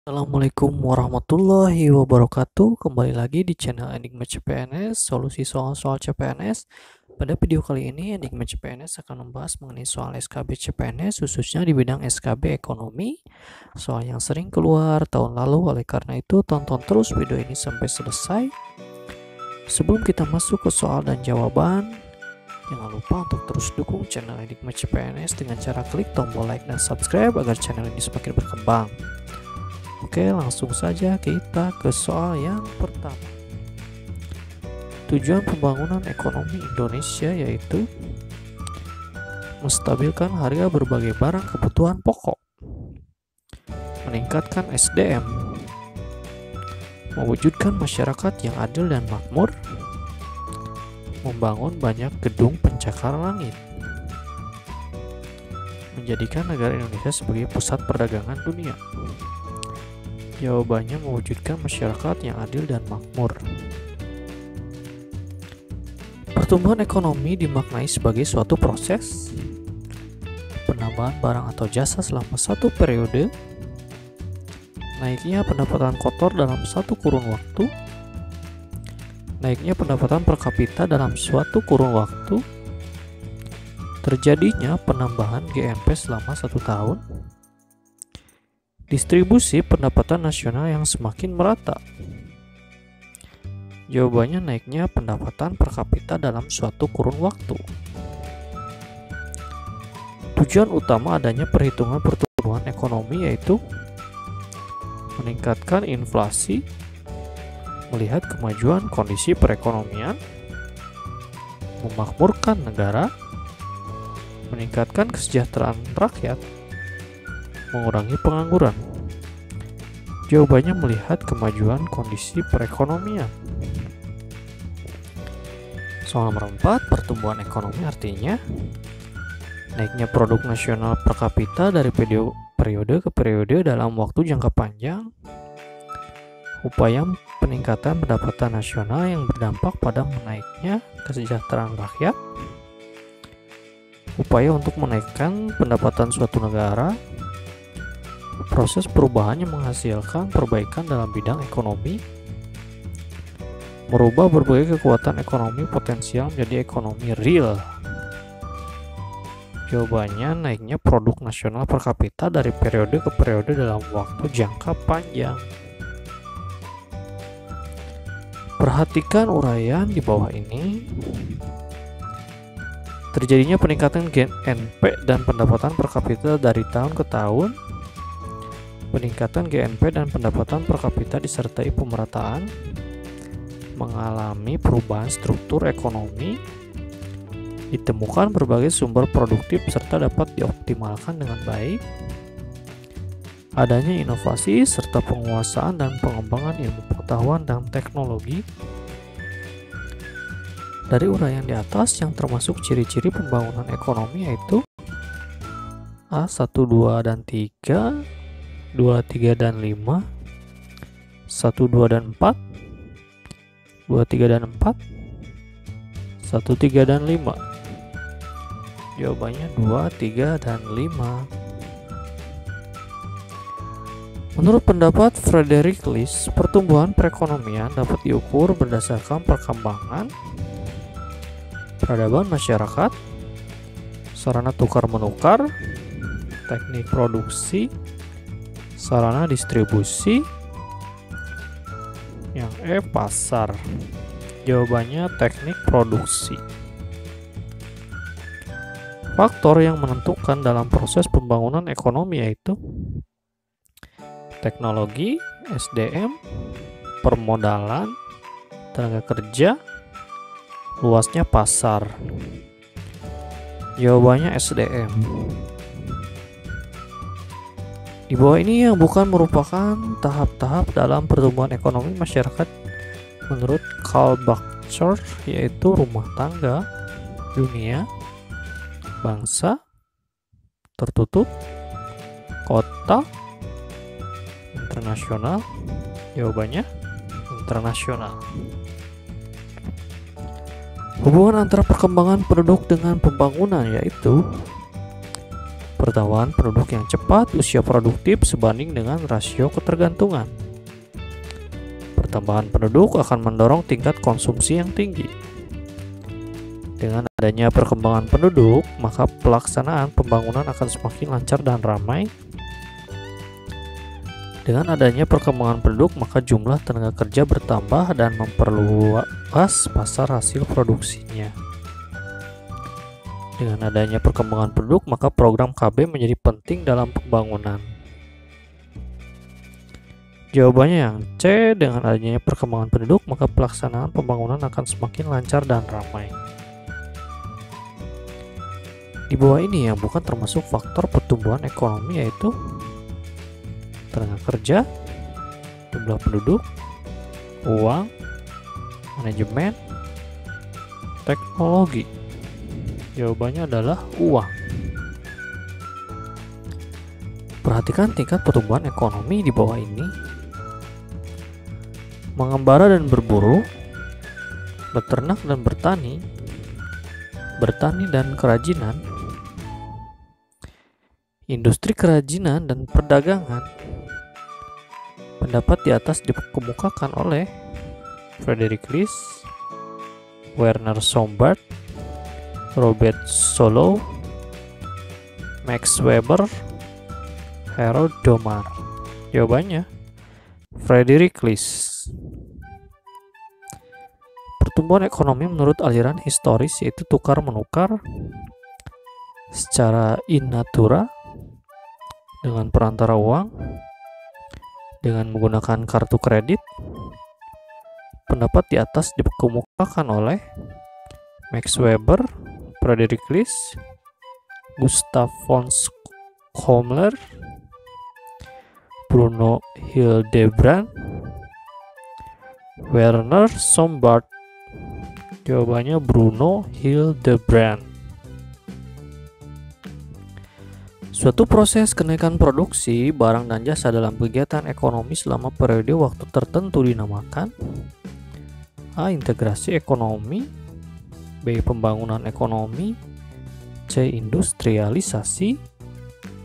Assalamualaikum warahmatullahi wabarakatuh. Kembali lagi di channel Enigma CPNS, solusi soal-soal CPNS. Pada video kali ini, Enigma CPNS akan membahas mengenai soal SKB CPNS, khususnya di bidang SKB ekonomi. Soal yang sering keluar tahun lalu, oleh karena itu tonton terus video ini sampai selesai. Sebelum kita masuk ke soal dan jawaban, jangan lupa untuk terus dukung channel Enigma CPNS dengan cara klik tombol like dan subscribe agar channel ini semakin berkembang. Oke, langsung saja kita ke soal yang pertama. Tujuan pembangunan ekonomi Indonesia yaitu menstabilkan harga berbagai barang kebutuhan pokok, meningkatkan SDM, mewujudkan masyarakat yang adil dan makmur, membangun banyak gedung pencakar langit, menjadikan negara Indonesia sebagai pusat perdagangan dunia. Jawabannya mewujudkan masyarakat yang adil dan makmur. Pertumbuhan ekonomi dimaknai sebagai suatu proses penambahan barang atau jasa selama satu periode, naiknya pendapatan kotor dalam satu kurun waktu, naiknya pendapatan per kapita dalam suatu kurun waktu, terjadinya penambahan GNP selama 1 tahun, distribusi pendapatan nasional yang semakin merata. Jawabannya naiknya pendapatan per kapita dalam suatu kurun waktu. Tujuan utama adanya perhitungan pertumbuhan ekonomi yaitu meningkatkan inflasi, melihat kemajuan kondisi perekonomian, memakmurkan negara, meningkatkan kesejahteraan rakyat, mengurangi pengangguran. Jawabannya melihat kemajuan kondisi perekonomian. Soal nomor 4, pertumbuhan ekonomi artinya naiknya produk nasional per kapita dari periode ke periode dalam waktu jangka panjang, upaya peningkatan pendapatan nasional yang berdampak pada menaiknya kesejahteraan rakyat, upaya untuk menaikkan pendapatan suatu negara, proses perubahan yang menghasilkan perbaikan dalam bidang ekonomi, merubah berbagai kekuatan ekonomi potensial menjadi ekonomi real. Jawabannya naiknya produk nasional per kapita dari periode ke periode dalam waktu jangka panjang. Perhatikan uraian di bawah ini. Terjadinya peningkatan GNP dan pendapatan per kapita dari tahun ke tahun. Peningkatan GNP dan pendapatan per kapita disertai pemerataan, mengalami perubahan struktur ekonomi, ditemukan berbagai sumber produktif serta dapat dioptimalkan dengan baik, adanya inovasi serta penguasaan dan pengembangan ilmu pengetahuan dan teknologi. Dari uraian di atas yang termasuk ciri-ciri pembangunan ekonomi yaitu A, 1, 2, dan 3, 2, 3, dan 5, 1, 2, dan 4, 2, 3, dan 4, 1, 3, dan 5. Jawabannya 2, 3, dan 5. Menurut pendapat Frederick List, pertumbuhan perekonomian dapat diukur berdasarkan perkembangan peradaban masyarakat, sarana tukar-menukar, teknik produksi, sarana distribusi, yang E, pasar. Jawabannya teknik produksi. Faktor yang menentukan dalam proses pembangunan ekonomi yaitu teknologi, SDM, permodalan, tenaga kerja, luasnya pasar. Jawabannya SDM. Di bawah ini yang bukan merupakan tahap-tahap dalam pertumbuhan ekonomi masyarakat menurut Karl Bachter, yaitu rumah tangga, dunia, bangsa, tertutup, kota, internasional. Jawabannya internasional. Hubungan antara perkembangan penduduk dengan pembangunan yaitu Pertambahan penduduk yang cepat, usia produktif sebanding dengan rasio ketergantungan. Pertambahan penduduk akan mendorong tingkat konsumsi yang tinggi. Dengan adanya perkembangan penduduk, maka pelaksanaan pembangunan akan semakin lancar dan ramai. Dengan adanya perkembangan penduduk, maka jumlah tenaga kerja bertambah dan memperluas pasar hasil produksinya. Dengan adanya perkembangan penduduk, maka program KB menjadi penting dalam pembangunan. Jawabannya yang C, dengan adanya perkembangan penduduk, maka pelaksanaan pembangunan akan semakin lancar dan ramai. Di bawah ini yang bukan termasuk faktor pertumbuhan ekonomi yaitu tenaga kerja, jumlah penduduk, uang, manajemen, teknologi. Jawabannya adalah uang. Perhatikan tingkat pertumbuhan ekonomi di bawah ini. Mengembara dan berburu, beternak dan bertani dan kerajinan, industri kerajinan dan perdagangan. Pendapat di atas dikemukakan oleh Frederick List, Werner Sombart, Robert Solow, Max Weber, Harold Domar. Jawabannya Frederick List. Pertumbuhan ekonomi menurut aliran historis yaitu tukar menukar secara in natura dengan perantara uang dengan menggunakan kartu kredit. Pendapat di atas dikemukakan oleh Max Weber, Frederick List, Gustav von Schummler, Bruno Hildebrand, Werner Sombart. Jawabannya Bruno Hildebrand. Suatu proses kenaikan produksi barang dan jasa dalam kegiatan ekonomi selama periode waktu tertentu dinamakan A. Integrasi ekonomi, B. Pembangunan ekonomi, C. Industrialisasi,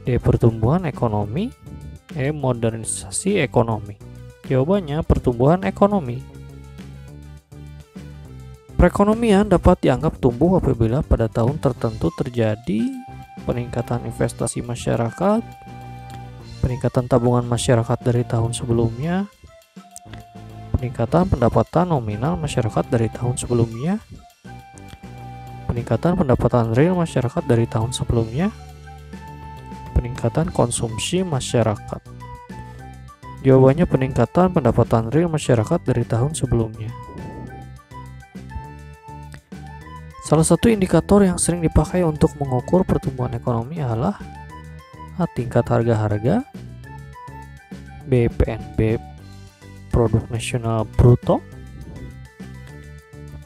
D. Pertumbuhan ekonomi, E. Modernisasi ekonomi. Jawabannya pertumbuhan ekonomi. Perekonomian dapat dianggap tumbuh apabila pada tahun tertentu terjadi peningkatan investasi masyarakat, peningkatan tabungan masyarakat dari tahun sebelumnya, peningkatan pendapatan nominal masyarakat dari tahun sebelumnya, peningkatan pendapatan real masyarakat dari tahun sebelumnya, peningkatan konsumsi masyarakat. Jawabannya peningkatan pendapatan real masyarakat dari tahun sebelumnya. Salah satu indikator yang sering dipakai untuk mengukur pertumbuhan ekonomi adalah A. Tingkat harga-harga, B. PNB Produk Nasional Bruto,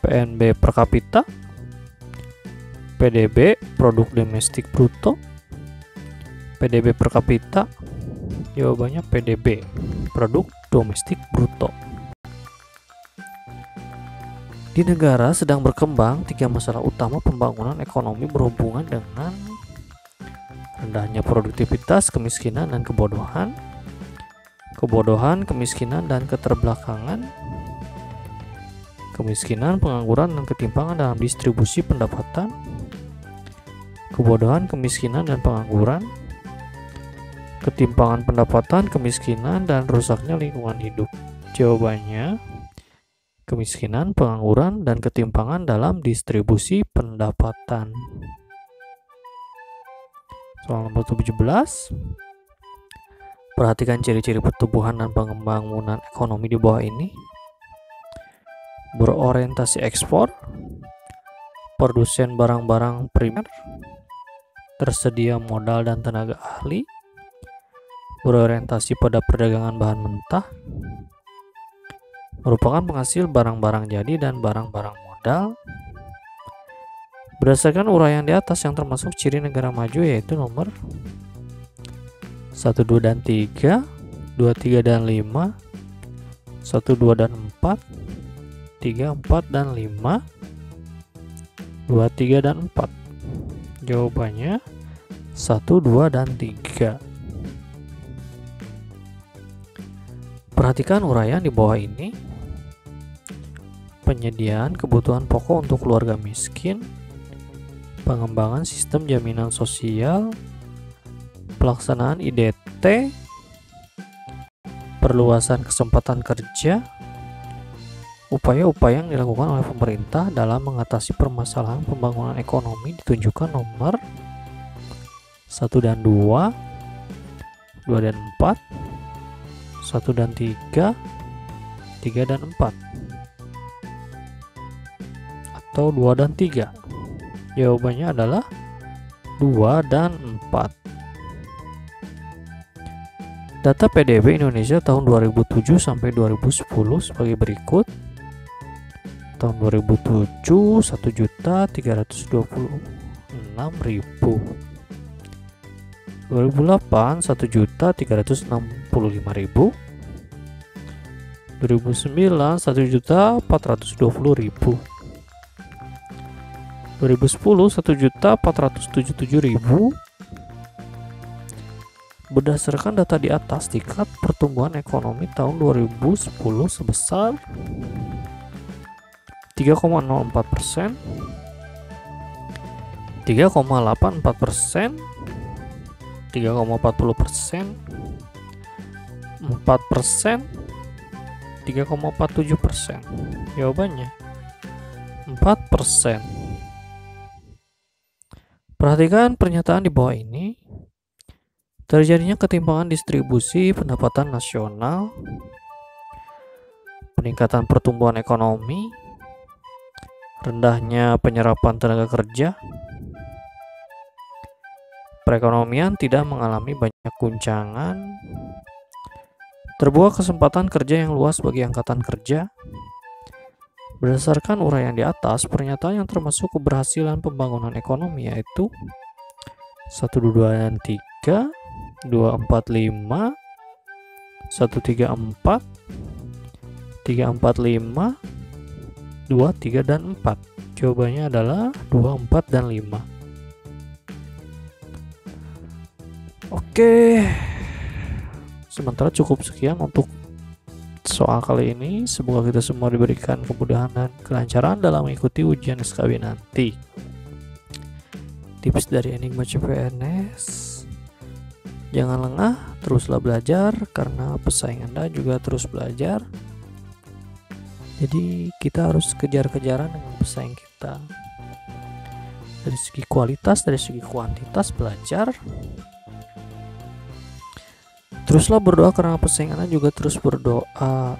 PNB per kapita, PDB Produk Domestik Bruto, PDB per kapita. Jawabannya PDB Produk Domestik Bruto. Di negara sedang berkembang, 3 masalah utama pembangunan ekonomi berhubungan dengan rendahnya produktivitas, kemiskinan, dan kebodohan, kemiskinan, dan keterbelakangan, kemiskinan, pengangguran, dan ketimpangan dalam distribusi pendapatan, kebodohan, kemiskinan, dan pengangguran, ketimpangan pendapatan, kemiskinan, dan rusaknya lingkungan hidup. Jawabannya kemiskinan, pengangguran, dan ketimpangan dalam distribusi pendapatan. Soal nomor 17. Perhatikan ciri-ciri pertumbuhan dan pembangunan ekonomi di bawah ini. Berorientasi ekspor, produsen barang-barang primer, tersedia modal dan tenaga ahli, berorientasi pada perdagangan bahan mentah, merupakan penghasil barang-barang jadi dan barang-barang modal. Berdasarkan uraian di atas yang termasuk ciri negara maju yaitu nomor 1, 2, dan 3, 2, 3, dan 5, 1, 2, dan 4, 3, 4, dan 5, 2, 3, dan 4. Jawabannya 1, 2, dan 3. Perhatikan uraian di bawah ini. Penyediaan kebutuhan pokok untuk keluarga miskin, pengembangan sistem jaminan sosial, pelaksanaan IDT, perluasan kesempatan kerja, upaya-upaya yang dilakukan oleh pemerintah dalam mengatasi permasalahan pembangunan ekonomi ditunjukkan nomor 1 dan 2, 2 dan 4, 1 dan 3, 3 dan 4, atau 2 dan 3. Jawabannya adalah 2 dan 4. Data PDB Indonesia tahun 2007 sampai 2010 sebagai berikut. Tahun 2007 1.326.000, 2008 1.365.000, 2009 1.420.000, 2010 1.477.000. Berdasarkan data di atas, tingkat pertumbuhan ekonomi tahun 2010 sebesar 3,04%, 3,84%, 3,40%, 4%, 3,47%. Jawabannya 4%. Perhatikan pernyataan di bawah ini. Terjadinya ketimpangan distribusi pendapatan nasional, peningkatan pertumbuhan ekonomi, rendahnya penyerapan tenaga kerja, perekonomian tidak mengalami banyak guncangan, terbuka kesempatan kerja yang luas bagi angkatan kerja. Berdasarkan uraian di atas, pernyataan yang termasuk keberhasilan pembangunan ekonomi yaitu 1, 2, dan 3, 2, 4, 5, 1, 3, 4, 3, 4, 5, 2, 3, dan 4. Jawabannya adalah 2, 4, dan 5. Oke, sementara cukup sekian untuk soal kali ini. Semoga kita semua diberikan kemudahan dan kelancaran dalam mengikuti ujian SKB nanti. Tips dari Enigma CPNS: jangan lengah, teruslah belajar karena pesaing Anda juga terus belajar. Jadi kita harus kejar-kejaran dengan pesaing kita. Dari segi kualitas, dari segi kuantitas belajar. Teruslah berdoa karena pesaing Anda juga terus berdoa.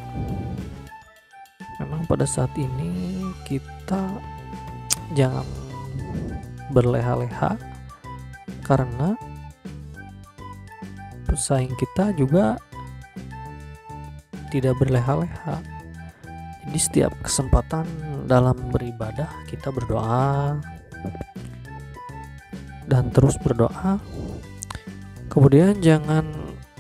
Memang pada saat ini kita jangan berleha-leha karena pesaing kita juga tidak berleha-leha. Jadi setiap kesempatan dalam beribadah kita berdoa dan terus berdoa. Kemudian jangan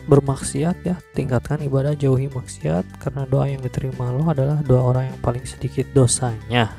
bermaksiat ya, tingkatkan ibadah, jauhi maksiat, karena doa yang diterima Allah adalah doa orang yang paling sedikit dosanya.